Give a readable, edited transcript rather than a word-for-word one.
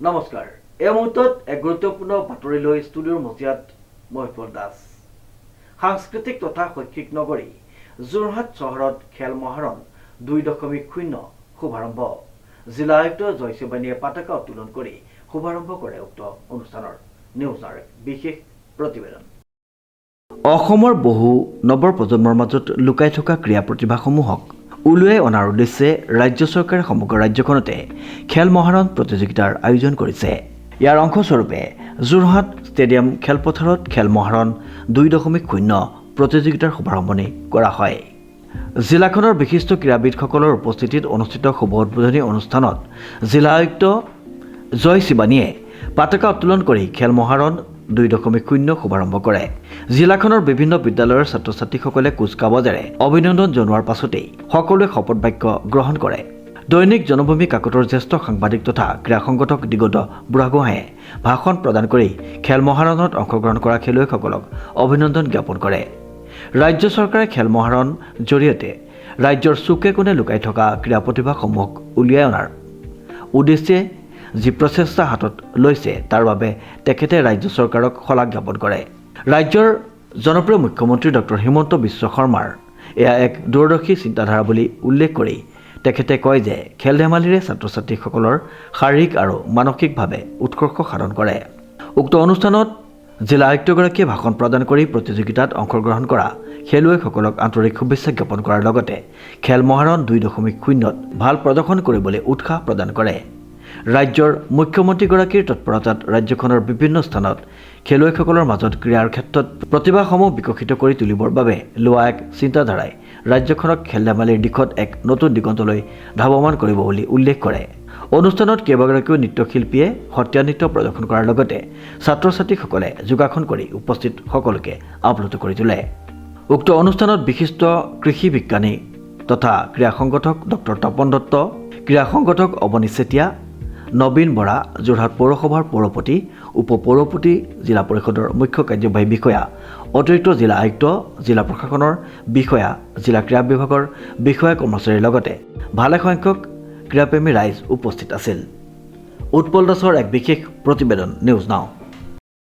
নমস্কাৰ। এই মুহূৰ্তত এক গুৰুত্বপূৰ্ণ বাতৰি লৈ ষ্টুডিঅ'ৰ মজিয়াত মই উৎপল দাস। সাংস্কৃতিক তথা শৈক্ষিক নগৰী যোৰহাট চহৰত খেল মহাৰণ 2.0 শুভাৰম্ভ। জিলা আয়ুক্ত জয়শিৱানীয়ে পতাকা উত্তোলন কৰি শুভাৰম্ভ কৰে উক্ত অনুষ্ঠানৰ। নিউজৰ বিশেষ প্ৰতিবেদন। অসমৰ বহু নৱপ্ৰজন্মৰ মাজত লুকাই থকা ক্ৰীড়া প্ৰতিভাসমূহক উলিয়াই অনাৰ উদ্দেশ্যে ৰাজ্য চৰকাৰে সমগ্ৰ ৰাজ্যখনতে খেল মহাৰণ প্ৰতিযোগিতাৰ আয়োজন কৰিছে। ইয়াৰ অংশস্বৰূপে যোৰহাট ষ্টেডিয়াম খেলপথাৰত খেল মহাৰণ 2.0 প্ৰতিযোগিতাৰ শুভাৰম্ভণি কৰা হয়। জিলাখনৰ বিশিষ্ট ক্ৰীড়াবিদসকলৰ উপস্থিতিত অনুষ্ঠিত শুভ উদ্বোধনী অনুষ্ঠানত জিলা আয়ুক্ত জয়শিৱানীয়ে পতাকা উত্তোলন কৰি খেল মহাৰণ 2.0 শুভাৰম্ভ কৰে। জিলাখনৰ বিভিন্ন বিদ্যালয়ৰ ছাত্ৰ ছাত্ৰীসকলে কুচকাৱাজেৰে অভিনন্দন জনোৱাৰ পাছতেই সকলোৱে শপত বাক্য গ্ৰহণ কৰে। দৈনিক জনভূমি কাকতৰ জ্যেষ্ঠ সাংবাদিক তথা ক্ৰীড়া সংগঠক দিগন্ত বুঢ়াগোহাঁয়ে ভাষণ প্ৰদান কৰি খেল মহাৰণত অংশগ্ৰহণ কৰা খেলুৱৈসকলক অভিনন্দন জ্ঞাপন কৰে। ৰাজ্য চৰকাৰে খেল মহাৰণ জৰিয়তে ৰাজ্যৰ চুকে কোণে লুকাই থকা ক্ৰীড়া প্ৰতিভাসমূহক উলিয়াই অনাৰ উদ্দেশ্যে যি প্ৰচেষ্টা হাতত লৈছে তাৰ বাবে তেখেতে ৰাজ্য চৰকাৰক শলাগ জ্ঞাপন কৰে। ৰাজ্যৰ জনপ্ৰিয় মুখ্যমন্ত্ৰী ডক্টৰ হিমন্ত বিশ্ব শৰ্মাৰ এয়া এক দূৰদৰ্শী চিন্তাধাৰা বুলি উল্লেখ কৰি তেখেতে কয় যে খেল ধেমালিৰে ছাত্ৰ ছাত্ৰীসকলৰ শাৰীৰিক আৰু মানসিকভাৱে উৎকৰ্ষ সাধন কৰে। উক্ত অনুষ্ঠানত জিলা আয়ুক্তগৰাকীয়ে ভাষণ প্ৰদান কৰি প্ৰতিযোগিতাত অংশগ্ৰহণ কৰা খেলুৱৈসকলক আন্তৰিক শুভেচ্ছা জ্ঞাপন কৰাৰ লগতে খেল মহাৰণ 2.0 ভাল প্ৰদৰ্শন কৰিবলৈ উৎসাহ প্ৰদান কৰে। ৰাজ্যৰ মুখ্যমন্ত্ৰীগৰাকীৰ তৎপৰতাত ৰাজ্যখনৰ বিভিন্ন স্থানত খেলুৱৈসকলৰ মাজত ক্ৰীড়াৰ ক্ষেত্ৰত প্ৰতিভাসমূহ বিকশিত কৰি তুলিবৰ বাবে লোৱা এক চিন্তাধাৰাই ৰাজ্যখনক খেল ধেমালিৰ দিশত এক নতুন দিগন্তলৈ ধাৱমান কৰিব বুলি উল্লেখ কৰে। অনুষ্ঠানত কেইবাগৰাকীও নৃত্যশিল্পীয়ে সত্ৰীয়া নৃত্য প্ৰদৰ্শন কৰাৰ লগতে ছাত্ৰ ছাত্ৰীসকলে যোগাসন কৰি উপস্থিত সকলোকে আপ্লুত কৰি তোলে। উক্ত অনুষ্ঠানত বিশিষ্ট কৃষি বিজ্ঞানী তথা ক্ৰীড়া সংগঠক ডক্টৰ তপন দত্ত, ক্ৰীড়া সংগঠক অৱনী চেতিয়া, নবীন বৰা, যোৰহাট পৌৰসভাৰ পৌৰপতি, উপ পৌৰপতি, জিলা পৰিষদৰ মুখ্য কাৰ্যবাহী বিষয়া, অতিৰিক্ত জিলা আয়ুক্ত, জিলা প্ৰশাসনৰ বিষয়া, জিলা ক্ৰীড়া বিভাগৰ বিষয়া কৰ্মচাৰীৰ লগতে ভালেসংখ্যক ক্ৰীড়াপ্ৰেমী ৰাইজ উপস্থিত আছিল। উৎপল দাসৰ এক বিশেষ প্ৰতিবেদন নিউজ নাও।